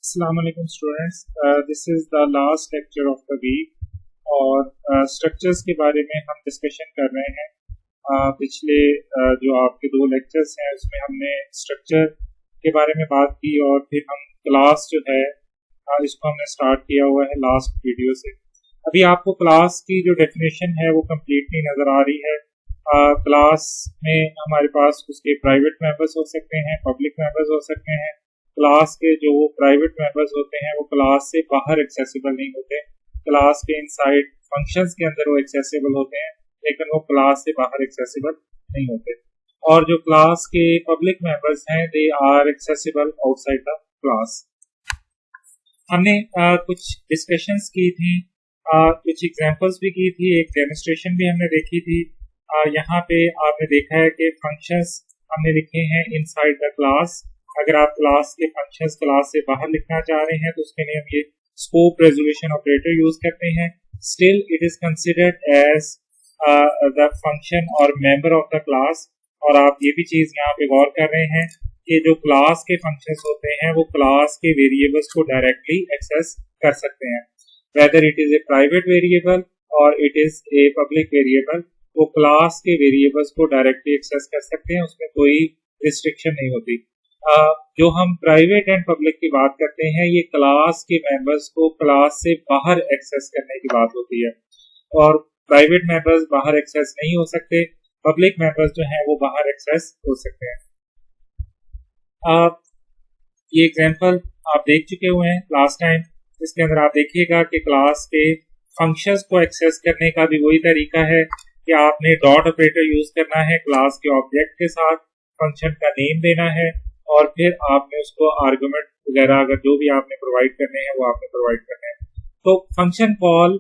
Assalamualaikum students, this is the last lecture of the week और structures के बारे में हम डिस्कशन कर रहे हैं। पिछले जो आपके दो लेक्चर्स हैं उसमें हमने स्ट्रक्चर के बारे में बात की और फिर हम क्लास जो है इसको हमने स्टार्ट किया हुआ है लास्ट वीडियो से। अभी आपको क्लास की जो डेफिनेशन है वो कम्प्लीटली नज़र आ रही है। क्लास में हमारे पास उसके प्राइवेट मेंबर्स हो सकते हैं, पब्लिक मेंबर्स हो सकते हैं। क्लास के जो प्राइवेट मेंबर्स होते हैं वो क्लास से बाहर एक्सेसिबल नहीं होते, क्लास के इनसाइड फंक्शंस के अंदर वो एक्सेसिबल होते हैं, लेकिन वो क्लास से बाहर एक्सेसिबल नहीं होते। और जो क्लास के पब्लिक मेंबर्स हैं they are accessible outside the class. हमने कुछ डिस्कशंस की थी, कुछ एग्जांपल्स भी की थी, एक डेमोन्स्ट्रेशन भी हमने देखी थी। यहाँ पे आपने देखा है कि फंक्शंस हमने लिखे हैं इनसाइड द क्लास। अगर आप क्लास के फंक्शंस क्लास से बाहर लिखना चाह रहे हैं तो उसके लिए हम ये स्कोप रेजोल्यूशन ऑपरेटर यूज करते हैं। Still it is considered as the function और मेंबर ऑफ द क्लास। और आप ये भी चीज यहाँ पे गौर कर रहे हैं कि जो क्लास के फंक्शंस होते हैं वो क्लास के वेरिएबल्स को डायरेक्टली एक्सेस कर सकते हैं, whether it is a private variable or it is a public variable. वो क्लास के वेरिएबल्स को डायरेक्टली एक्सेस कर सकते हैं, उसमें कोई रिस्ट्रिक्शन नहीं होती। जो हम प्राइवेट एंड पब्लिक की बात करते हैं ये क्लास के मेंबर्स को क्लास से बाहर एक्सेस करने की बात होती है, और प्राइवेट मेंबर्स बाहर एक्सेस नहीं हो सकते, पब्लिक मेंबर्स जो हैं वो बाहर एक्सेस हो सकते हैं। ये एग्जांपल आप देख चुके हुए हैं लास्ट टाइम। इसके अंदर आप देखिएगा कि क्लास के फंक्शंस को एक्सेस करने का भी वही तरीका है कि आपने डॉट ऑपरेटर यूज करना है, क्लास के ऑब्जेक्ट के साथ फंक्शन का नेम देना है और फिर आपने उसको आर्गुमेंट वगैरह अगर जो भी आपने प्रोवाइड करने हैं वो आपने प्रोवाइड करने हैं। तो फंक्शन कॉल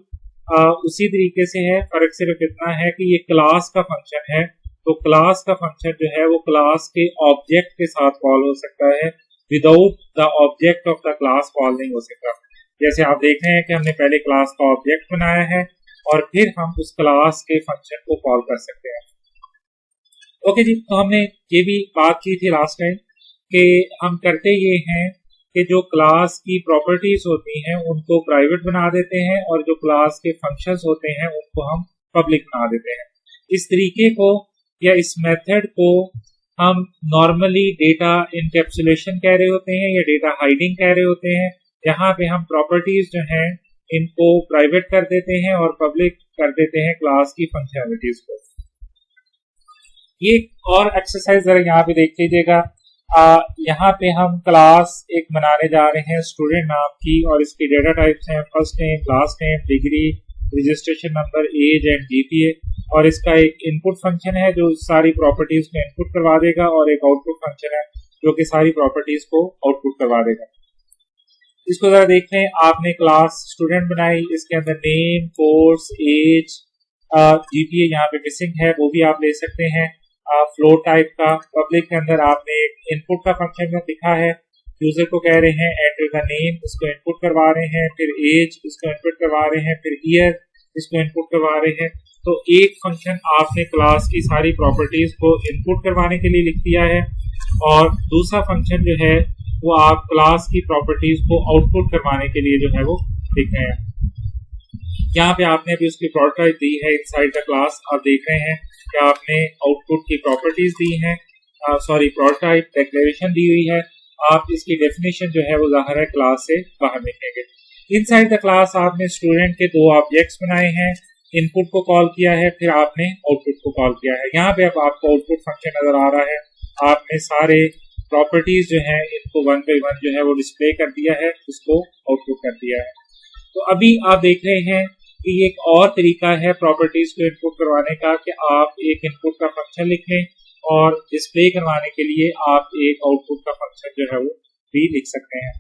उसी तरीके से है, फर्क सिर्फ इतना है कि ये क्लास का फंक्शन है, तो क्लास का फंक्शन जो है वो क्लास के ऑब्जेक्ट के साथ कॉल हो सकता है, without the object of the class call नहीं हो सकता। जैसे आप देख रहे हैं कि हमने पहले क्लास का ऑब्जेक्ट बनाया है और फिर हम उस क्लास के फंक्शन को कॉल कर सकते हैं। ओके जी, तो हमने ये भी बात की थी लास्ट टाइम कि हम करते ये हैं कि जो क्लास की प्रॉपर्टीज होती हैं उनको प्राइवेट बना देते हैं और जो क्लास के फंक्शंस होते हैं उनको हम पब्लिक बना देते हैं। इस तरीके को या इस मेथड को हम नॉर्मली डेटा इनकैप्सुलेशन कह रहे होते हैं या डेटा हाइडिंग कह रहे होते हैं। यहाँ पे हम प्रॉपर्टीज जो हैं इनको प्राइवेट कर देते हैं और पब्लिक कर देते हैं क्लास की फंक्शनैलिटीज को। ये और एक्सरसाइज जरा यहाँ पे देख लीजिएगा। यहाँ पे हम क्लास एक बनाने जा रहे हैं स्टूडेंट नाम की और इसकी डेटा टाइप्स हैं first name, last name, degree, registration number, age and GPA. और इसका एक इनपुट फंक्शन है जो सारी प्रॉपर्टीज को इनपुट करवा देगा और एक आउटपुट फंक्शन है जो कि सारी प्रॉपर्टीज को आउटपुट करवा देगा। इसको जरा देखते हैं। आपने क्लास स्टूडेंट बनाई, इसके अंदर नेम, कोर्स, एज, जीपीए यहाँ पे मिसिंग है, वो भी आप ले सकते हैं। फ्लोट टाइप का। पब्लिक के अंदर आपने एक इनपुट का फंक्शन लिखा है, यूजर को कह रहे हैं एंटर द नेम, इसको इनपुट करवा रहे हैं, फिर एज इसको इनपुट करवा रहे हैं, फिर ईयर इसको इनपुट करवा रहे हैं। तो एक फंक्शन आपने क्लास की सारी प्रॉपर्टीज को इनपुट करवाने के लिए लिख दिया है और दूसरा फंक्शन जो है वो आप क्लास की प्रॉपर्टीज को आउटपुट करवाने के लिए जो है वो लिख रहे हैं। यहाँ पे आपने अभी उसकी प्रोटोटाइप दी है इनसाइड द क्लास। आप देख रहे हैं कि आपने आउटपुट की प्रॉपर्टीज दी हैं, प्रोटोटाइप डिक्लेरेशन दी हुई है। आप इसकी डेफिनेशन जो है वो जाहिर है क्लास से बाहर लिखेंगे। इनसाइड द क्लास आपने स्टूडेंट के दो ऑब्जेक्ट्स बनाए हैं, इनपुट को कॉल किया है, फिर आपने आउटपुट को कॉल किया है। यहाँ पे अब आपको आउटपुट फंक्शन नजर आ रहा है। आपने सारे प्रॉपर्टीज जो है इनको वन बाई वन जो है वो डिस्प्ले कर दिया है, इसको आउटपुट कर दिया है। तो अभी आप देख रहे हैं कि ये एक और तरीका है प्रॉपर्टीज को इनपुट करवाने का कि आप एक इनपुट का फंक्शन लिख लें और डिस्प्ले करवाने के लिए आप एक आउटपुट का फंक्शन जो है वो भी लिख सकते हैं।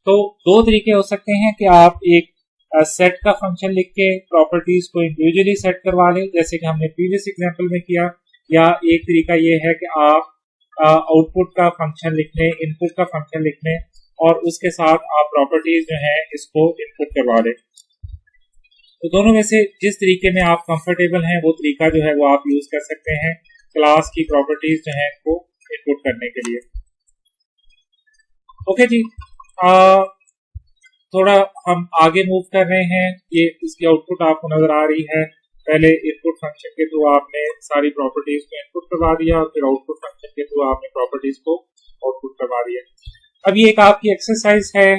तो दो तरीके हो सकते हैं कि आप एक सेट का फंक्शन लिख के प्रॉपर्टीज को इंडिविजुअली सेट करवा लें जैसे कि हमने प्रीवियस एग्जांपल में किया, या एक तरीका ये है कि आप आउटपुट का फंक्शन लिख लें, इनपुट का फंक्शन लिख लें और उसके साथ आप प्रॉपर्टीज जो है इसको इनपुट करवा लें। तो दोनों में से जिस तरीके में आप कंफर्टेबल हैं वो तरीका जो है वो आप यूज कर सकते हैं क्लास की प्रॉपर्टीज जो है को इनपुट करने के लिए। ओके जी, थोड़ा हम आगे मूव कर रहे हैं। ये इसकी आउटपुट आपको नजर आ रही है। पहले इनपुट फंक्शन के थ्रू आपने सारी प्रॉपर्टीज को इनपुट करवा दिया और फिर आउटपुट फंक्शन के थ्रू आपने प्रॉपर्टीज को आउटपुट करवा दिया। अब ये एक आपकी एक्सरसाइज है,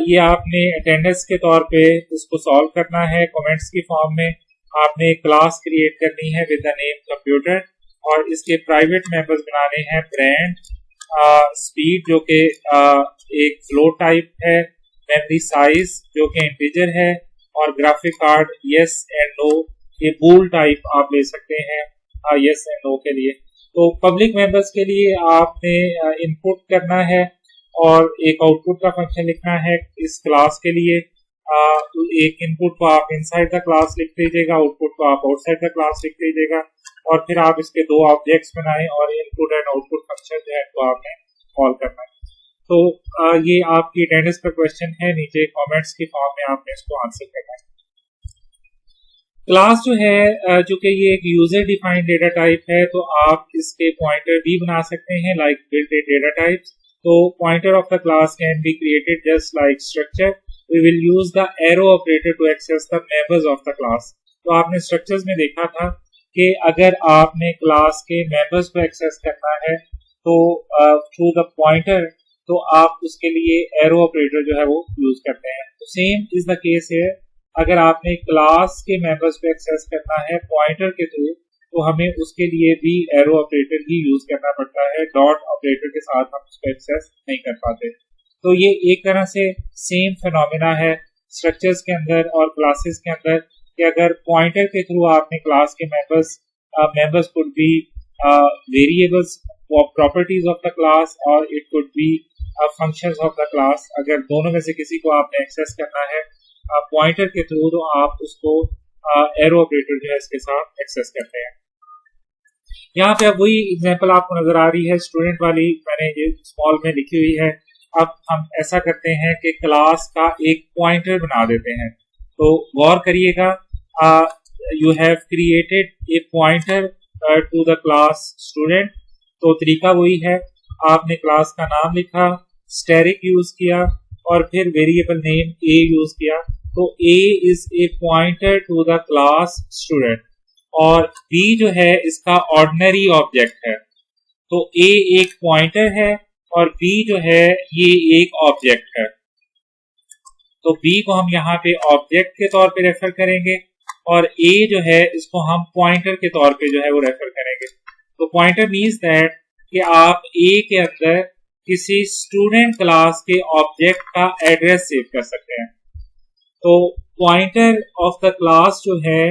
ये आपने अटेंडेंस के तौर पे इसको सॉल्व करना है कमेंट्स की फॉर्म में। आपने एक क्लास क्रिएट करनी है विद द नेम कंप्यूटर और इसके प्राइवेट मेंबर्स बनाने हैं ब्रांड, स्पीड जो कि एक फ्लोट टाइप है, मेमोरी साइज जो कि इंटीजर है और graphic card yes and no, ये बूल टाइप आप ले सकते हैं यस एंड नो के लिए। तो पब्लिक मेंबर्स के लिए आपने इनपुट करना है और एक आउटपुट का फंक्शन लिखना है इस क्लास के लिए। तो एक इनपुट को आप इनसाइड द क्लास लिख लीजिएगा, आउटपुट को आप आउटसाइड द क्लास लिख लीजिएगा और फिर आप इसके दो ऑब्जेक्ट्स बनाएं और इनपुट एंड आउटपुट फंक्शन जो है तो आपने कॉल करना है। तो ये आपकी अटेंडेंस का क्वेश्चन है, नीचे कमेंट्स की फॉर्म में आपने इसको आंसर करना है। क्लास जो है जो कि ये एक यूजर डिफाइंड डेटा टाइप है, तो आप इसके पॉइंटर भी बना सकते हैं like built in data types. तो pointer of the class can be created just like structure. We will use the arrow operator to access the members of the class. तो आपने structures में देखा था कि अगर आपने क्लास के मेंबर्स को एक्सेस करना है तो थ्रू द पॉइंटर, तो आप उसके लिए एरो ऑपरेटर जो है वो यूज करते हैं। तो सेम इज द केस है, अगर आपने क्लास के मेंबर्स को एक्सेस करना है पॉइंटर के थ्रू तो हमें उसके लिए भी एरो ऑपरेटर ही यूज करना पड़ता है, डॉट ऑपरेटर के साथ हम उसको एक्सेस नहीं कर पाते। तो ये एक तरह से सेम फिनोमेना है स्ट्रक्चर्स के अंदर और क्लासेस के अंदर कि अगर पॉइंटर के थ्रू आपने क्लास के members could be variables properties of the class or it could be functions of the class, अगर दोनों में से किसी को आपने एक्सेस करना है पॉइंटर के थ्रू तो आप उसको एरो ऑपरेटर जो है इसके साथ एक्सेस करते हैं। यहाँ पे अब वही एग्जांपल आपको नजर आ रही है स्टूडेंट वाली, मैंने ये स्मॉल में लिखी हुई है। अब हम ऐसा करते हैं कि क्लास का एक पॉइंटर बना देते हैं। तो गौर करिएगा, you have created a pointer to the class student. तो तरीका वही है, आपने क्लास का नाम लिखा, स्टैटिक यूज किया और फिर वेरिएबल नेम ए यूज किया। तो a is a pointer to the class student और बी जो है इसका ऑर्डिनरी ऑब्जेक्ट है। तो ए एक पॉइंटर है और बी जो है ये एक ऑब्जेक्ट है। तो बी को हम यहाँ पे ऑब्जेक्ट के तौर पे रेफर करेंगे और ए जो है इसको हम पॉइंटर के तौर पे जो है वो रेफर करेंगे। तो पॉइंटर मीन्स दैट कि आप ए के अंदर किसी स्टूडेंट क्लास के ऑब्जेक्ट का एड्रेस सेव कर सकते हैं। तो पॉइंटर ऑफ द क्लास जो है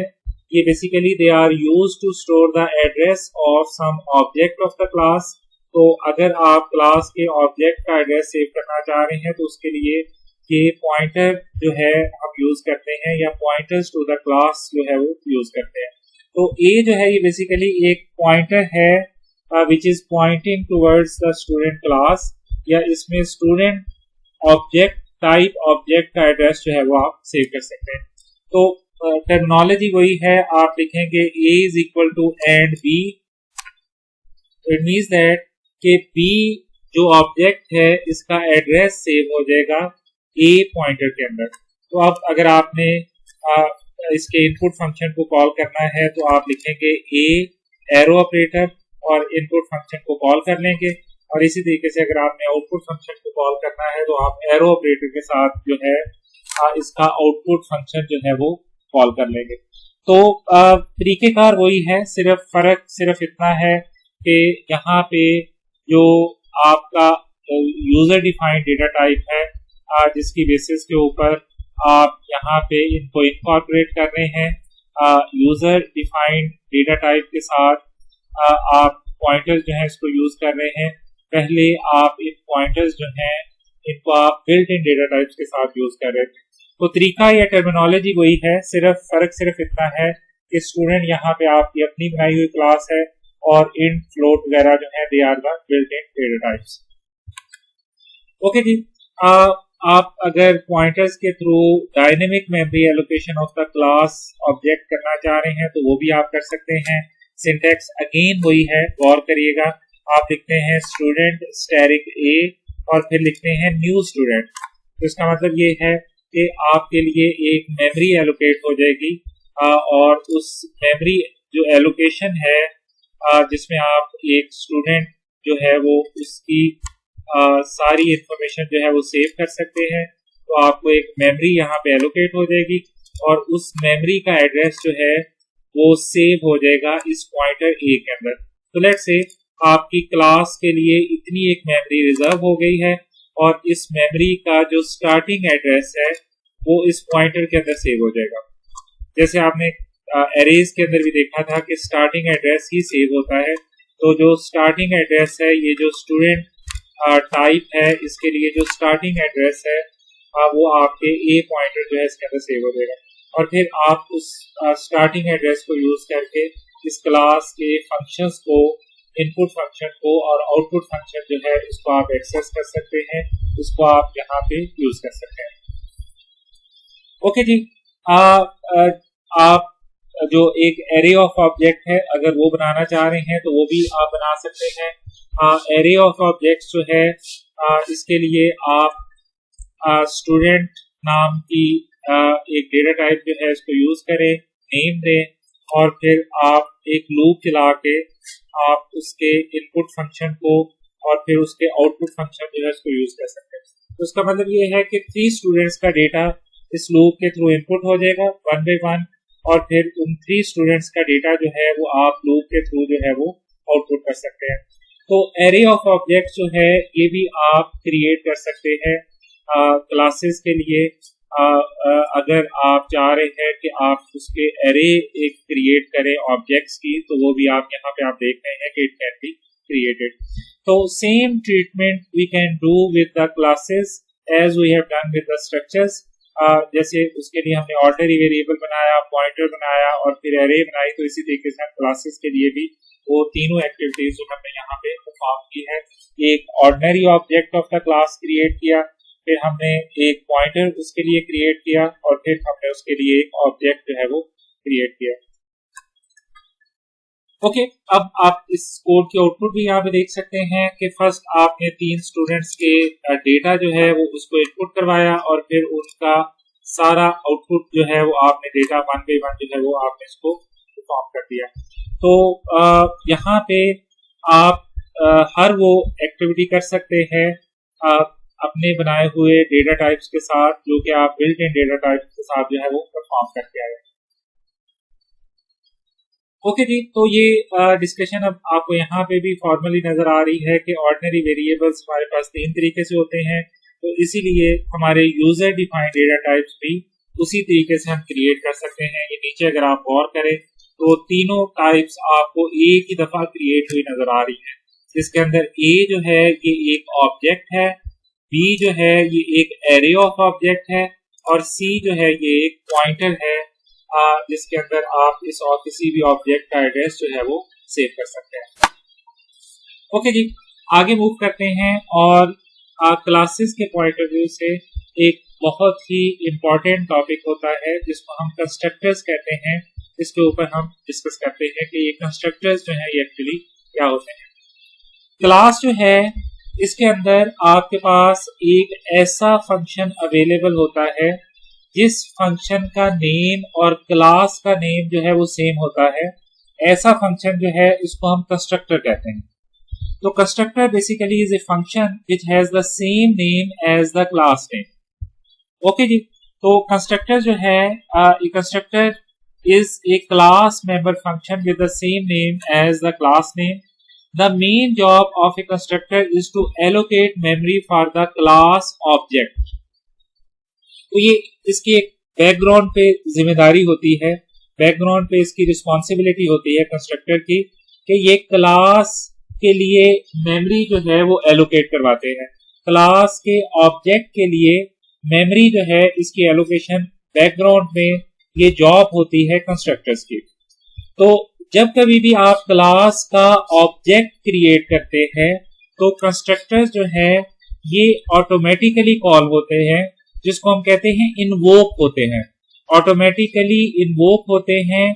ये basically they are use to store the address of some object of the class. तो अगर आप क्लास के ऑब्जेक्ट का एड्रेस सेव करना चाह रहे हैं तो उसके लिए ये पॉइंटर जो है हम यूज करते हैं या पॉइंटर्स टू द क्लास जो है वो यूज करते हैं। तो ए जो है ये बेसिकली एक पॉइंटर है which is pointing towards the student class, या इसमें स्टूडेंट ऑब्जेक्ट टाइप ऑब्जेक्ट का एड्रेस जो है वो आप सेव कर सकते हैं। तो टर्मिनोलॉजी वही है, आप लिखेंगे a is equal to and b। It means that कि b जो ऑब्जेक्ट है इसका एड्रेस सेव हो जाएगा a पॉइंटर के अंदर। तो अब अगर आपने इसके इनपुट फंक्शन को कॉल करना है तो आप लिखेंगे a एरो ऑपरेटर और इनपुट फंक्शन को कॉल कर लेंगे, और इसी तरीके से अगर आपने आउटपुट फंक्शन को कॉल करना है तो आप एरो ऑपरेटर के साथ जो है इसका आउटपुट फंक्शन जो है वो कॉल कर लेंगे। तो तरीकेकार वही है, फर्क सिर्फ इतना है कि यहाँ पे जो आपका यूजर डिफाइंड डेटा टाइप है जिसकी बेसिस के ऊपर आप यहाँ पे इनको इनकॉर्पोरेट कर रहे हैं यूजर डिफाइंड डेटा टाइप के साथ आप पॉइंटर्स जो है इसको यूज कर रहे हैं। पहले आप इन पॉइंटर्स जो हैं इनको आप बिल्ट इन डेटा टाइप्स के साथ यूज कर रहे थे। तो तरीका या टर्मिनोलॉजी वही है, फर्क सिर्फ इतना है कि स्टूडेंट यहाँ पे आपकी अपनी बनाई हुई क्लास है और इन फ्लोट वगैरह जो है they are the built in data types. Okay जी, आप अगर पॉइंटर्स के through dynamic memory allocation of the class object करना चाह रहे हैं तो वो भी आप कर सकते हैं। सिंटैक्स अगेन वही है, गौर करिएगा। आप लिखते हैं स्टूडेंट स्टैटिक ए और फिर लिखते हैं न्यू स्टूडेंट। तो इसका मतलब ये है कि आपके लिए एक मेमोरी एलोकेट हो जाएगी और उस मेमोरी जो एलोकेशन है जिसमें आप एक स्टूडेंट जो है वो उसकी सारी इंफॉर्मेशन जो है वो सेव कर सकते हैं। तो आपको एक मेमोरी यहाँ पे एलोकेट हो जाएगी और उस मेमोरी का एड्रेस जो है वो सेव हो जाएगा इस पॉइंटर ए के अंदर। तो लेट्स से आपकी क्लास के लिए इतनी एक मेमोरी रिजर्व हो गई है और इस मेमोरी का जो स्टार्टिंग एड्रेस है वो इस पॉइंटर के अंदर सेव हो जाएगा। जैसे आपने एरेज के अंदर भी देखा था कि स्टार्टिंग एड्रेस ही सेव होता है। तो जो स्टार्टिंग एड्रेस है, ये जो स्टूडेंट टाइप है, इसके लिए जो स्टार्टिंग एड्रेस है वो आपके ए पॉइंटर जो है इसके अंदर सेव हो जाएगा और फिर आप उस स्टार्टिंग एड्रेस को यूज करके इस क्लास के फंक्शंस को, इनपुट फंक्शन को और आउटपुट फंक्शन जो है इसको आप एक्सेस कर सकते हैं, इसको आप यहाँ पे यूज कर सकते हैं। ओके जी, आप जो एक एरे ऑफ ऑब्जेक्ट है अगर वो बनाना चाह रहे हैं तो वो भी आप बना सकते हैं। एरे ऑफ ऑब्जेक्ट्स जो है इसके लिए आप स्टूडेंट नाम की एक डेटा टाइप जो है इसको यूज करें, नेम दें और फिर आप एक लूप चला के आप उसके इनपुट फंक्शन को और फिर उसके आउटपुट फंक्शन जो है इसको यूज कर सकते हैं। तो उसका मतलब ये है कि 3 स्टूडेंट्स का डेटा इस लूप के थ्रू इनपुट हो जाएगा 1 by 1 और फिर उन 3 स्टूडेंट्स का डेटा जो है वो आप लूप के थ्रू जो है वो आउटपुट कर सकते हैं। तो एरे ऑफ ऑब्जेक्ट्स जो है ये भी आप क्रिएट कर सकते हैं क्लासेस के लिए। अगर आप चाह रहे हैं कि आप उसके एरे एक क्रिएट करें ऑब्जेक्ट्स की, तो वो भी आप यहाँ पे आप देख रहे हैं कि इट कैन बी क्रिएटेड। तो same treatment we can do with the classes as we have done with the structures. जैसे उसके लिए हमने ऑर्डिनरी वेरिएबल बनाया, पॉइंटर बनाया और फिर एरे बनाई, तो इसी तरीके से हम क्लासेस के लिए भी वो तीनों एक्टिविटीज जो हमने यहाँ पे परफॉर्म की है। एक ordinary object of the class create किया, फिर हमने एक पॉइंटर उसके लिए क्रिएट किया और फिर हमने उसके लिए एक ऑब्जेक्ट जो है वो क्रिएट किया। ओके, अब आप इस कोड की आउटपुट भी यहाँ पे देख सकते हैं कि फर्स्ट आपने 3 स्टूडेंट्स के डेटा जो है वो उसको इनपुट करवाया और फिर उनका सारा आउटपुट जो है वो आपने डेटा 1 by 1 जो है वो आपने इसको परफॉर्म कर दिया। तो यहाँ पे आप हर वो एक्टिविटी कर सकते हैं अपने बनाए हुए डेटा टाइप्स के साथ, जो कि आप बिल्ट इन डेटा टाइप्स के साथ जो है वो परफॉर्म करके आए। ओके जी, तो ये डिस्कशन अब आपको यहाँ पे भी फॉर्मली नजर आ रही है कि ऑर्डिनरी वेरिएबल्स हमारे पास 3 तरीके से होते हैं। तो इसीलिए हमारे यूजर डिफाइंड डेटा टाइप्स भी उसी तरीके से हम क्रिएट कर सकते हैं। ये नीचे अगर आप गौर करें तो तीनों टाइप्स आपको एक ही दफा क्रिएट हुई नजर आ रही है, जिसके अंदर ए जो है ये एक ऑब्जेक्ट है, बी जो है ये एक एरे ऑफ ऑब्जेक्ट है और सी जो है ये एक पॉइंटर है जिसके अंदर आप इस और किसी भी ऑब्जेक्ट का एड्रेस जो है वो सेव कर सकते हैं। ओके जी, आगे मूव करते हैं और क्लासेस के पॉइंट ऑफ व्यू से एक बहुत ही इम्पोर्टेंट टॉपिक होता है जिसको हम कंस्ट्रक्टर्स कहते हैं। इसके ऊपर हम डिस्कस करते हैं कि ये कंस्ट्रक्टर्स जो है ये एक्चुअली क्या होते हैं। क्लास जो है इसके अंदर आपके पास एक ऐसा फंक्शन अवेलेबल होता है जिस फंक्शन का नेम और क्लास का नेम जो है वो सेम होता है। ऐसा फंक्शन जो है इसको हम कंस्ट्रक्टर कहते हैं। तो constructor basically is a function which has the same name as the class name. Okay जी, तो कंस्ट्रक्टर जो है constructor is a class member function with the same name as the class name. The main job of a constructor is to allocate memory for the class object. तो ये इसकी एक background पे जिम्मेदारी होती है, बैकग्राउंड पे इसकी रिस्पॉन्सिबिलिटी होती है कंस्ट्रक्टर की कि ये क्लास के लिए मेमोरी जो है वो एलोकेट करवाते हैं। क्लास के ऑब्जेक्ट के लिए मेमोरी जो है इसकी एलोकेशन बैकग्राउंड में ये जॉब होती है कंस्ट्रक्टर्स की। तो जब कभी भी आप क्लास का ऑब्जेक्ट क्रिएट करते हैं तो कंस्ट्रक्टर्स जो है ये ऑटोमेटिकली कॉल होते हैं, जिसको हम कहते हैं इन्वोक होते हैं। ऑटोमेटिकली इन्वोक होते हैं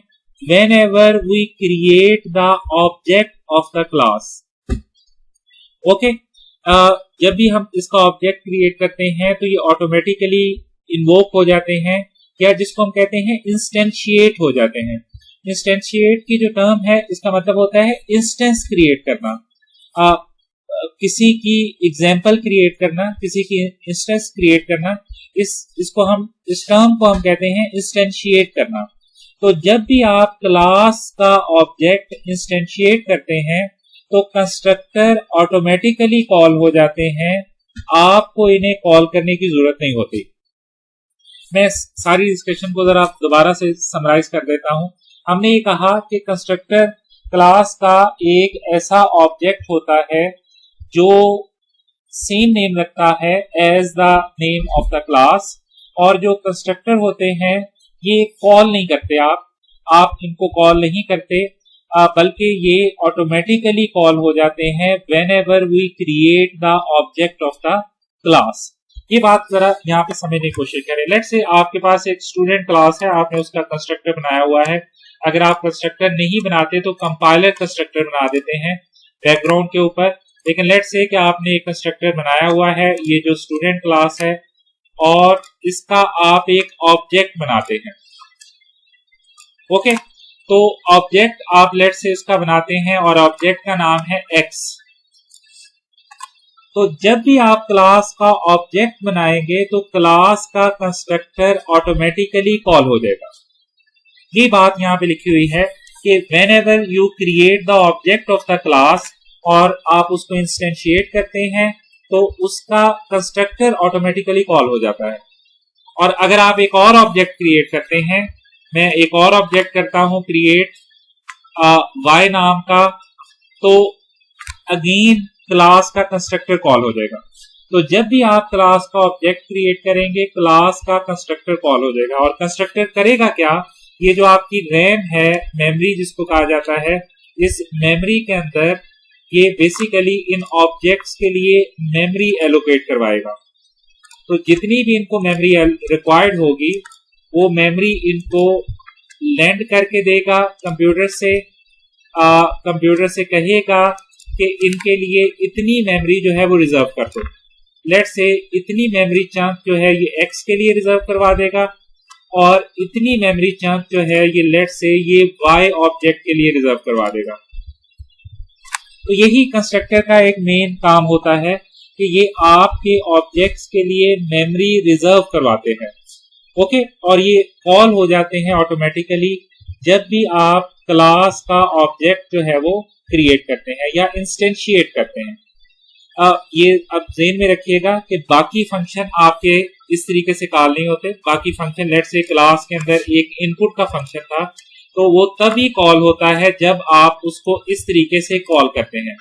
whenever we create the object of the class. Okay, जब भी हम इसका ऑब्जेक्ट क्रिएट करते हैं तो ये ऑटोमेटिकली इन्वोक हो जाते हैं, या जिसको हम कहते हैं इंस्टेंशिएट हो जाते हैं। इंस्टेंशिएट की जो टर्म है इसका मतलब होता है इंस्टेंस क्रिएट करना, किसी की एग्जाम्पल क्रिएट करना, किसी की इंस्टेंस क्रिएट करना। इस टर्म को हम कहते हैं इंस्टेंशिएट करना। तो जब भी आप क्लास का ऑब्जेक्ट इंस्टेंशिएट करते हैं तो कंस्ट्रक्टर ऑटोमेटिकली कॉल हो जाते हैं, आपको इन्हें कॉल करने की जरूरत नहीं होती। मैं सारी डिस्कशन को जरा दोबारा से समराइज कर देता हूं। हमने ये कहा कि कंस्ट्रक्टर क्लास का एक ऐसा ऑब्जेक्ट होता है जो सेम नेम रखता है as the name of the class, और जो कंस्ट्रक्टर होते हैं ये कॉल नहीं करते, आप इनको कॉल नहीं करते, बल्कि ये ऑटोमेटिकली कॉल हो जाते हैं whenever we create the object of the class. ये बात जरा यहाँ पे समझने की कोशिश करें। लेट्स से आपके पास एक स्टूडेंट क्लास है, आपने उसका कंस्ट्रक्टर बनाया हुआ है। अगर आप कंस्ट्रक्टर नहीं बनाते तो कंपाइलर कंस्ट्रक्टर बना देते हैं बैकग्राउंड के ऊपर, लेकिन लेट्स से कि आपने एक कंस्ट्रक्टर बनाया हुआ है, ये जो स्टूडेंट क्लास है, और इसका आप एक ऑब्जेक्ट बनाते हैं। ओके, तो ऑब्जेक्ट आप लेट्स से इसका बनाते हैं और ऑब्जेक्ट का नाम है एक्स। तो जब भी आप क्लास का ऑब्जेक्ट बनाएंगे तो क्लास का कंस्ट्रक्टर ऑटोमेटिकली कॉल हो जाएगा। ये बात यहां पे लिखी हुई है कि whenever you create the object of the class और आप उसको इंस्टेंशिएट करते हैं तो उसका कंस्ट्रक्टर ऑटोमेटिकली कॉल हो जाता है। और अगर आप एक और ऑब्जेक्ट क्रिएट करते हैं, मैं एक और ऑब्जेक्ट करता हूं क्रिएट y नाम का, तो अगेन क्लास का कंस्ट्रक्टर कॉल हो जाएगा। तो जब भी आप क्लास का ऑब्जेक्ट क्रिएट करेंगे क्लास का कंस्ट्रक्टर कॉल हो जाएगा। और कंस्ट्रक्टर करेगा क्या, ये जो आपकी रैम है, मेमोरी जिसको कहा जाता है, इस मेमोरी के अंदर ये बेसिकली इन ऑब्जेक्ट्स के लिए मेमोरी एलोकेट करवाएगा। तो जितनी भी इनको मेमोरी रिक्वायर्ड होगी वो मेमोरी इनको लैंड करके देगा कंप्यूटर से कहेगा कि इनके लिए इतनी मेमोरी जो है वो रिजर्व कर दो। लेट्स से इतनी मेमोरी चंक जो है ये एक्स के लिए रिजर्व करवा देगा, और इतनी मेमोरी चंक जो है ये लेट्स से ये वाई ऑब्जेक्ट के लिए रिजर्व करवा देगा। तो यही कंस्ट्रक्टर का एक मेन काम होता है कि ये आपके ऑब्जेक्ट्स के लिए मेमोरी रिजर्व करवाते हैं। ओके, और ये कॉल हो जाते हैं ऑटोमेटिकली जब भी आप क्लास का ऑब्जेक्ट जो है वो क्रिएट करते हैं या इंस्टेंशिएट करते हैं। ये अब ज़हन में रखिएगा कि बाकी फंक्शन आपके इस तरीके से कॉल नहीं होते। बाकी फंक्शन लेट्स से क्लास के अंदर एक इनपुट का फंक्शन था, तो वो तभी कॉल होता है जब आप उसको इस तरीके से कॉल करते हैं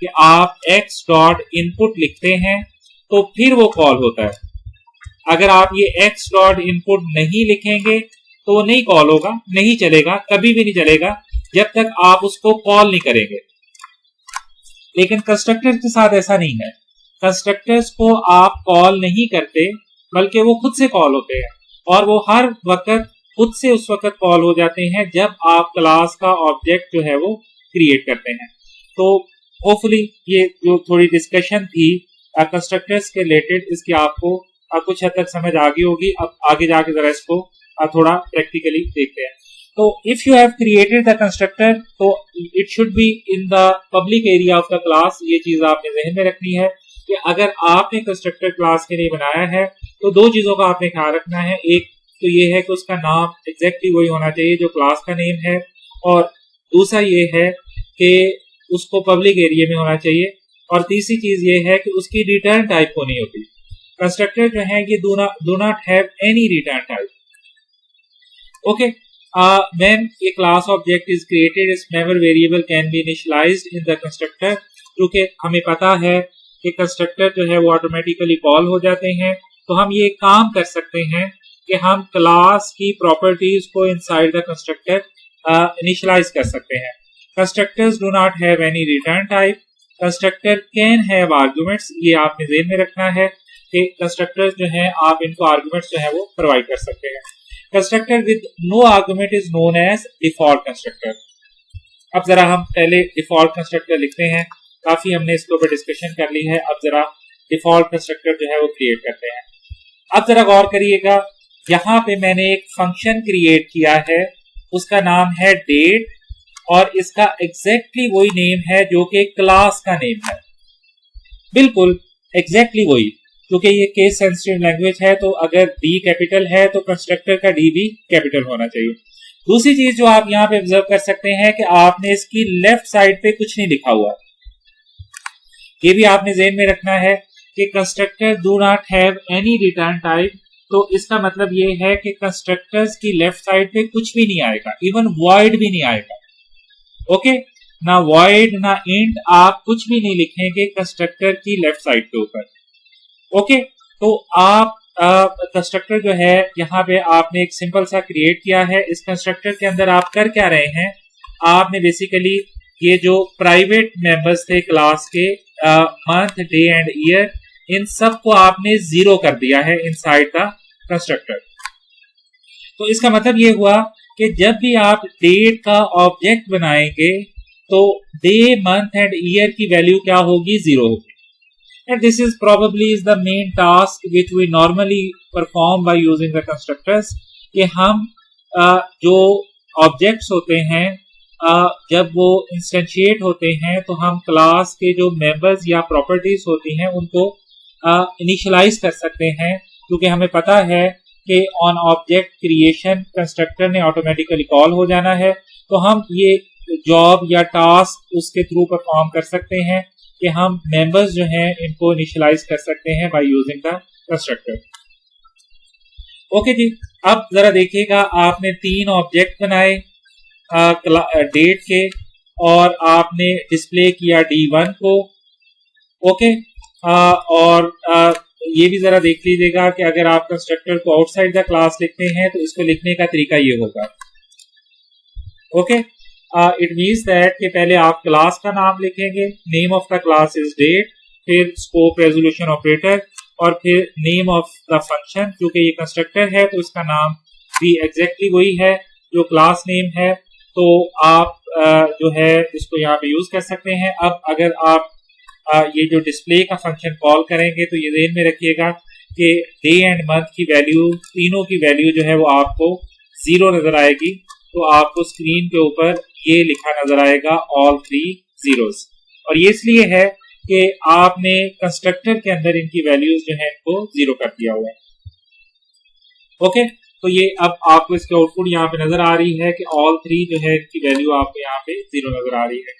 कि आप x डॉट इनपुट लिखते हैं तो फिर वो कॉल होता है। अगर आप ये x डॉट इनपुट नहीं लिखेंगे तो वो नहीं कॉल होगा, नहीं चलेगा, कभी भी नहीं चलेगा जब तक आप उसको कॉल नहीं करेंगे। लेकिन कंस्ट्रक्टर के साथ ऐसा नहीं है। कंस्ट्रक्टर्स को आप कॉल नहीं करते बल्कि वो खुद से कॉल होते हैं, और वो हर वक्त खुद से उस वक्त कॉल हो जाते हैं जब आप क्लास का ऑब्जेक्ट जो है वो क्रिएट करते हैं। तो होपफुली ये जो थोड़ी डिस्कशन थी कंस्ट्रक्टर्स के रिलेटेड, इसकी आपको कुछ हद तक समझ आ गई होगी। अब आगे जाके जरा इसको थोड़ा प्रैक्टिकली देखते हैं। तो if you have created the constructor तो it should be in the public area of the class. ये चीज आपने ज़हन में रखनी है कि अगर आपने कंस्ट्रक्टर क्लास के लिए बनाया है तो दो चीजों का आपने ख्याल रखना है। एक तो ये है कि उसका नाम एग्जैक्टली वही होना चाहिए जो क्लास का नेम है, और दूसरा ये है कि उसको पब्लिक एरिया में होना चाहिए, और तीसरी चीज ये है कि उसकी रिटर्न टाइप होनी होती। कंस्ट्रक्टर जो है ये do not have any return type. Okay, when a class object is created, its member variable can be initialized in the constructor। क्योंकि हमें पता है कि कंस्ट्रक्टर जो है वो ऑटोमेटिकली कॉल हो जाते हैं, तो हम ये काम कर सकते हैं कि हम क्लास की प्रॉपर्टीज को इनसाइड द कंस्ट्रक्टर इनिशियलाइज कर सकते हैं। Constructors do not have any return type. Constructor can have arguments. ये आपने ज़हन में रखना है कि कंस्ट्रक्टर्स जो हैं आप इनको आर्गुमेंट्स जो है वो प्रोवाइड कर सकते हैं। Constructor with no argument is known as default constructor. अब जरा हम पहले डिफॉल्ट कंस्ट्रक्टर लिखते हैं। काफी हमने इसके ऊपर डिस्कशन कर ली है। अब जरा डिफॉल्ट कंस्ट्रक्टर जो है वो क्रिएट करते हैं। अब जरा गौर करिएगा, यहां पे मैंने एक फंक्शन क्रिएट किया है, उसका नाम है डेट, और इसका एग्जैक्टली वही नेम है जो कि क्लास का नेम है, बिल्कुल एग्जैक्टली वही, क्योंकि ये केस सेंसिटिव लैंग्वेज है, तो अगर डी कैपिटल है तो कंस्ट्रक्टर का डी भी कैपिटल होना चाहिए। दूसरी चीज जो आप यहाँ पे ऑब्जर्व कर सकते हैं कि आपने इसकी लेफ्ट साइड पे कुछ नहीं लिखा हुआ, ये भी आपने ज़हन में रखना है कि constructor do not have any return type, तो इसका मतलब ये है कि कंस्ट्रक्टर्स की लेफ्ट साइड पे कुछ भी नहीं आएगा, इवन वॉइड भी नहीं आएगा। ओके, ना वॉइड ना इंट, आप कुछ भी नहीं लिखेंगे कंस्ट्रक्टर की लेफ्ट साइड के ऊपर। ओके, तो आप कंस्ट्रक्टर जो है यहाँ पे आपने एक सिंपल सा क्रिएट किया है। इस कंस्ट्रक्टर के अंदर आप कर क्या रहे हैं, आपने बेसिकली ये जो प्राइवेट मेंबर्स थे क्लास के, मंथ, डे एंड ईयर, इन सब को आपने जीरो कर दिया है इनसाइड द कंस्ट्रक्टर। तो इसका मतलब ये हुआ कि जब भी आप डेट का ऑब्जेक्ट बनाएंगे तो डे, मंथ एंड ईयर की वैल्यू क्या होगी, जीरो होगी। And this is probably is the main task which we normally perform by using the constructors, कि हम जो ऑब्जेक्ट्स होते हैं जब वो इंस्टेंशिएट होते हैं तो हम क्लास के जो मेंबर्स या प्रॉपर्टीज होती हैं उनको इनिशियलाइज कर सकते हैं, क्योंकि हमें पता है कि ऑन ऑब्जेक्ट क्रिएशन कंस्ट्रक्टर ने ऑटोमेटिकली कॉल हो जाना है, तो हम ये जॉब या टास्क उसके थ्रू परफॉर्म कर सकते हैं कि हम मेंबर्स जो हैं इनको इनिशियलाइज कर सकते हैं by using the constructor. Okay जी, अब जरा देखिएगा, आपने 3 ऑब्जेक्ट बनाए डेट के, और आपने डिस्प्ले किया D1 को। ओके, और ये भी जरा देख लीजिएगा कि अगर आप कंस्ट्रक्टर को आउटसाइड द क्लास लिखते हैं तो इसको लिखने का तरीका ये होगा। ओके, इट मीन्स दैट कि पहले आप क्लास का नाम लिखेंगे, name of the class is date, फिर स्कोप रेजोल्यूशन ऑपरेटर, और फिर नेम ऑफ द फंक्शन, क्योंकि ये कंस्ट्रक्टर है तो इसका नाम भी एग्जैक्टली वही है जो क्लास नेम है, तो आप जो है इसको यहाँ पे यूज कर सकते हैं। अब अगर आप ये जो डिस्प्ले का फंक्शन कॉल करेंगे तो ये ध्यान में रखिएगा कि डे एंड मंथ की वैल्यू, तीनों की वैल्यू जो है वो आपको 0 नजर आएगी, तो आपको स्क्रीन के ऊपर ये लिखा नजर आएगा ऑल 3 zeros, और ये इसलिए है कि आपने कंस्ट्रक्टर के अंदर इनकी वैल्यूज जो है इनको 0 कर दिया हुआ है। ओके, तो ये अब आपको इसकी आउटपुट यहाँ पे नजर आ रही है कि ऑल 3 जो है इनकी वैल्यू आपको यहाँ पे 0 नजर आ रही है।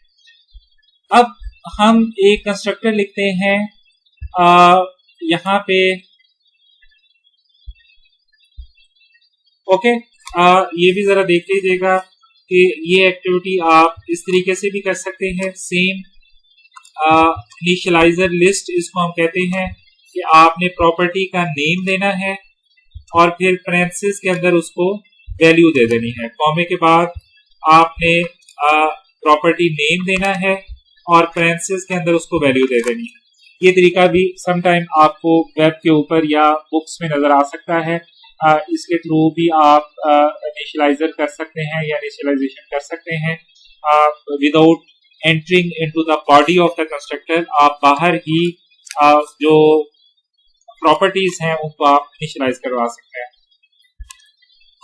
अब हम एक कंस्ट्रक्टर लिखते हैं यहाँ पे। ओके, ये भी जरा देख लीजिएगा कि ये एक्टिविटी आप इस तरीके से भी कर सकते हैं। सेम इनिशियलाइजर लिस्ट इसको हम कहते हैं कि आपने प्रॉपर्टी का नेम देना है और फिर पैरेंथेसिस के अंदर उसको वैल्यू दे देनी है। कॉमे के बाद आपने प्रॉपर्टी नेम देना है और पैरेंथेसिस के अंदर उसको वैल्यू दे देनी है। ये तरीका भी समटाइम आपको वेब के ऊपर या बुक्स में नजर आ सकता है। इसके थ्रू भी आप इनिशियलाइजर कर सकते हैं या इनिशियलाइजेशन कर सकते हैं without entering into the body of the constructor. आप बाहर ही जो प्रॉपर्टीज हैं उनको आप इनिशियलाइज करवा सकते हैं।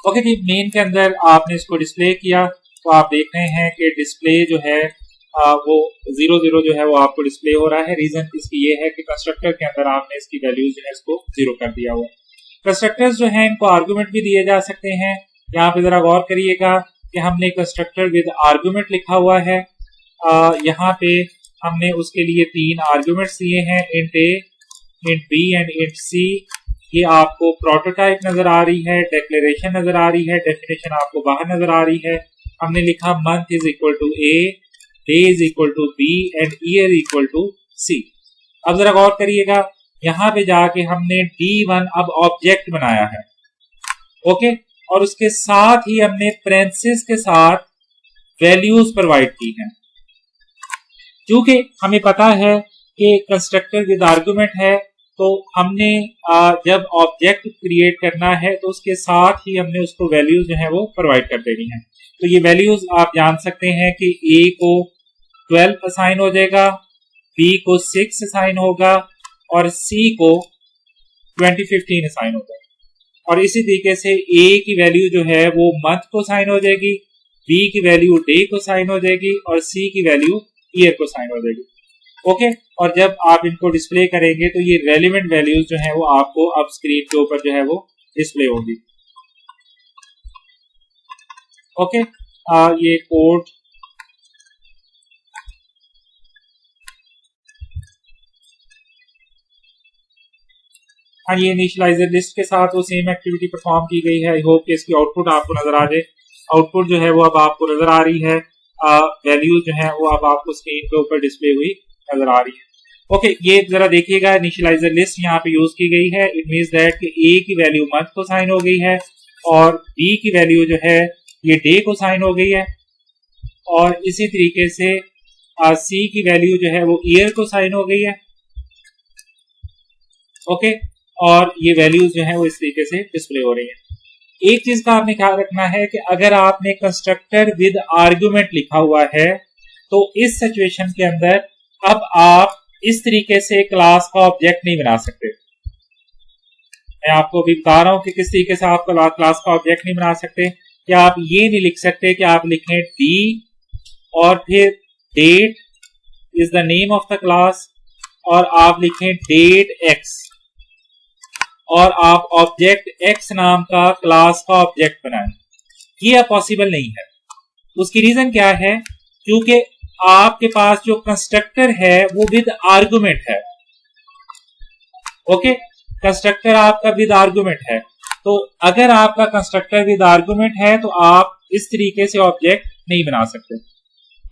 ओके जी, मेन के अंदर आपने इसको डिस्प्ले किया तो आप देख रहे हैं कि डिस्प्ले जो है वो 0 जो है वो आपको डिस्प्ले हो रहा है। रीजन इसकी ये है कि कंस्ट्रक्टर के अंदर आपने इसकी वैल्यूज जो है इसको 0 कर दिया हुआ है। कंस्ट्रक्टर्स जो है इनको आर्गुमेंट भी दिए जा सकते हैं। यहाँ पे जरा गौर करिएगा कि हमने कंस्ट्रक्टर विद आर्गुमेंट लिखा हुआ है। यहाँ पे हमने उसके लिए 3 आर्गुमेंट्स दिए हैं, int a, int b and int c. ये आपको प्रोटोटाइप नजर आ रही है, डिक्लेरेशन नजर आ रही है, डेफिनेशन आपको बाहर नजर आ रही है। हमने लिखा month is equal to a, day is equal to b and year equal to c. अब जरा गौर करिएगा, यहाँ पे जाके हमने D1 अब ऑब्जेक्ट बनाया है। ओके, और उसके साथ ही हमने पैरेंथेसिस के साथ वैल्यूज प्रोवाइड की हैं। क्योंकि हमें पता है कि कंस्ट्रक्टर विद आर्गुमेंट है तो हमने जब ऑब्जेक्ट क्रिएट करना है तो उसके साथ ही हमने उसको वैल्यूज जो है वो प्रोवाइड कर देनी है। तो ये वैल्यूज आप जान सकते हैं कि A को 12 असाइन हो जाएगा, B को 6 असाइन होगा और C को 2015 असाइन होता है। और इसी तरीके से ए की वैल्यू जो है वो मंथ को साइन हो जाएगी, बी की वैल्यू डे को साइन हो जाएगी और सी की वैल्यू ईयर को साइन हो जाएगी। ओके, और जब आप इनको डिस्प्ले करेंगे तो ये रेलिवेंट वैल्यूज जो है वो आपको अब स्क्रीन के ऊपर जो है वो डिस्प्ले होगी। ओके, ये कोड हाँ, ये इनिशियलाइजर लिस्ट के साथ वो सेम एक्टिविटी परफॉर्म की गई है। आई होप कि इसकी आउटपुट आपको नजर आ जाए। आउटपुट जो है वो अब आपको नजर आ रही है, वैल्यूज जो है वो अब आपको स्क्रीन के ऊपर डिस्प्ले हुई नजर आ रही है। ओके, ये जरा देखिएगा, इनिशियलाइजर लिस्ट यहाँ पे यूज की गई है। इट मींस दैट कि ए की वैल्यू मंथ को साइन हो गई है और बी की वैल्यू जो है ये डे को साइन हो गई है और इसी तरीके से सी की वैल्यू जो है वो ईयर को साइन हो गई है। ओके, और ये वैल्यूज जो है वो इस तरीके से डिस्प्ले हो रही है। एक चीज का आपने ख्याल रखना है कि अगर आपने कंस्ट्रक्टर विद आर्गुमेंट लिखा हुआ है तो इस सिचुएशन के अंदर अब आप इस तरीके से क्लास का ऑब्जेक्ट नहीं बना सकते। मैं आपको अभी बता रहा हूं कि किस तरीके से आप क्लास का ऑब्जेक्ट नहीं बना सकते। कि आप ये नहीं लिख सकते कि आप लिखें डी और फिर date is the name of the class और आप लिखें डेट एक्स और आप ऑब्जेक्ट एक्स नाम का क्लास का ऑब्जेक्ट बनाएं। ये पॉसिबल नहीं है। उसकी रीजन क्या है? क्योंकि आपके पास जो कंस्ट्रक्टर है वो विद आर्गुमेंट है। ओके, कंस्ट्रक्टर आपका विद आर्गुमेंट है। तो अगर आपका कंस्ट्रक्टर विद आर्गुमेंट है तो आप इस तरीके से ऑब्जेक्ट नहीं बना सकते।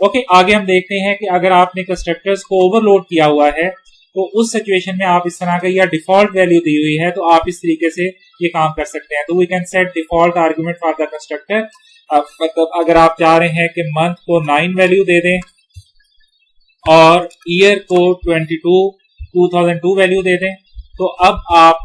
ओके, आगे हम देखते हैं कि अगर आपने कंस्ट्रक्टर्स को ओवरलोड किया हुआ है तो उस सिचुएशन में आप इस तरह का या डिफॉल्ट वैल्यू दी हुई है तो आप इस तरीके से ये काम कर सकते हैं। तो we can set default argument for the constructor. मतलब अगर आप चाह रहे हैं कि मंथ को 9 वैल्यू दे दें और ईयर को 2002 वैल्यू दे दें तो अब आप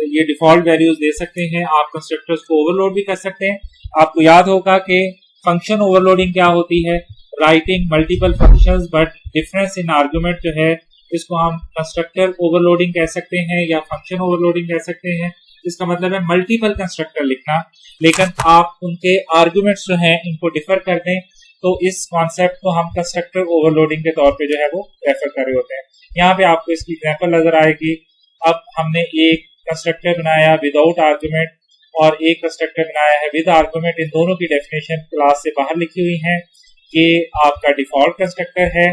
ये डिफॉल्ट वैल्यूज दे सकते हैं। आप कंस्ट्रक्टर्स को ओवरलोड भी कर सकते हैं। आपको याद होगा कि फंक्शन ओवरलोडिंग क्या होती है? Writing multiple functions but difference in argument जो है इसको हम कंस्ट्रक्टर ओवरलोडिंग कह सकते हैं या फंक्शन ओवरलोडिंग कह सकते हैं। इसका मतलब है मल्टीपल कंस्ट्रक्टर लिखना, लेकिन आप उनके आर्गुमेंट्स जो हैं इनको डिफर कर दें। तो इस कॉन्सेप्ट को हम कंस्ट्रक्टर ओवरलोडिंग के तौर पे जो है वो रेफर कर रहे होते हैं। यहाँ पे आपको इसकी एग्जांपल नजर आएगी। अब हमने एक कंस्ट्रक्टर बनाया विदाउट आर्गुमेंट और एक कंस्ट्रक्टर बनाया है विद आर्गुमेंट। इन दोनों की डेफिनेशन क्लास से बाहर लिखी हुई है। ये आपका डिफॉल्ट कंस्ट्रक्टर है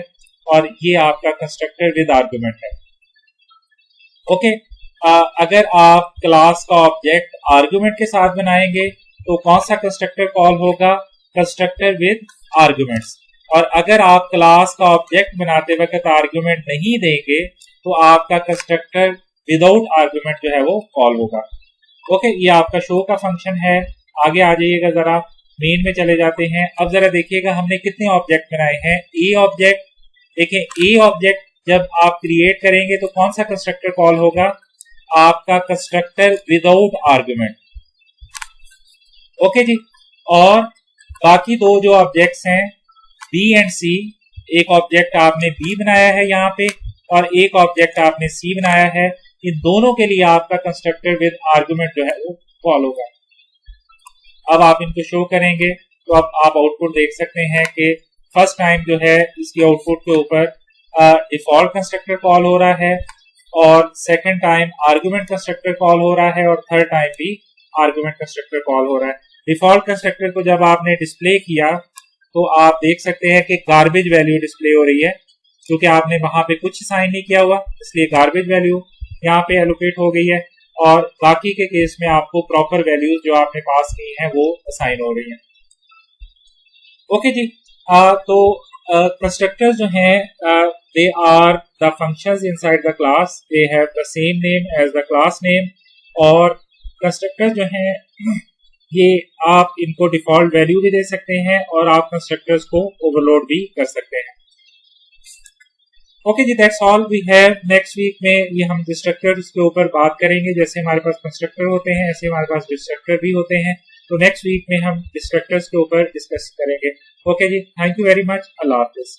और ये आपका कंस्ट्रक्टर विद आर्गुमेंट है। ओके, अगर आप क्लास का ऑब्जेक्ट आर्गुमेंट के साथ बनाएंगे तो कौन सा कंस्ट्रक्टर कॉल होगा? Constructor with arguments. और अगर आप क्लास का ऑब्जेक्ट बनाते वक्त आर्गुमेंट नहीं देंगे तो आपका कंस्ट्रक्टर विदाउट आर्गुमेंट जो है वो कॉल होगा। ओके, ये आपका शो का फंक्शन है। आगे आ जाइएगा, जरा मेन में चले जाते हैं। अब जरा देखिएगा हमने कितने ऑब्जेक्ट बनाए हैं। ए ऑब्जेक्ट, देखिए ए ऑब्जेक्ट जब आप क्रिएट करेंगे तो कौन सा कंस्ट्रक्टर कॉल होगा? आपका कंस्ट्रक्टर विदाउट आर्गुमेंट। ओके जी, और बाकी दो जो ऑब्जेक्ट्स हैं बी एंड सी, एक ऑब्जेक्ट आपने बी बनाया है यहाँ पे और एक ऑब्जेक्ट आपने सी बनाया है। इन दोनों के लिए आपका कंस्ट्रक्टर विद आर्गुमेंट जो है वो कॉल होगा। अब आप इनको शो करेंगे तो अब आप आउटपुट देख सकते हैं कि फर्स्ट टाइम जो है इसकी आउटपुट के ऊपर डिफॉल्ट कंस्ट्रक्टर कॉल हो रहा है और second time argument constructor call हो रहा है और थर्ड टाइम भी आर्गुमेंट कंस्ट्रक्टर कॉल हो रहा है। डिफॉल्ट कंस्ट्रक्टर को जब आपने डिस्प्ले किया तो आप देख सकते हैं कि गार्बेज वैल्यू डिस्प्ले हो रही है क्योंकि आपने वहां पे कुछ साइन नहीं किया हुआ, इसलिए गार्बेज वैल्यू यहाँ पे एलोकेट हो गई है। और बाकी के केस में आपको प्रॉपर वैल्यूज जो आपने पास की हैं वो असाइन हो रही हैं। ओके जी, तो कंस्ट्रक्टर्स जो हैं they are the functions inside the class, they have the same name as the class name. और कंस्ट्रक्टर्स जो हैं ये आप इनको डिफॉल्ट वैल्यू भी दे सकते हैं और आप कंस्ट्रक्टर्स को ओवरलोड भी कर सकते हैं। ओके जी, that's all we have. Next week में ये हम डिस्ट्रक्टर्स के ऊपर बात करेंगे। जैसे हमारे पास कंस्ट्रक्टर होते हैं ऐसे हमारे पास डिस्ट्रक्टर भी होते हैं। तो नेक्स्ट वीक में हम डिस्ट्रक्टर्स के ऊपर डिस्कस करेंगे। ओके जी, थैंक यू वेरी मच। अल्लाह हाफिज।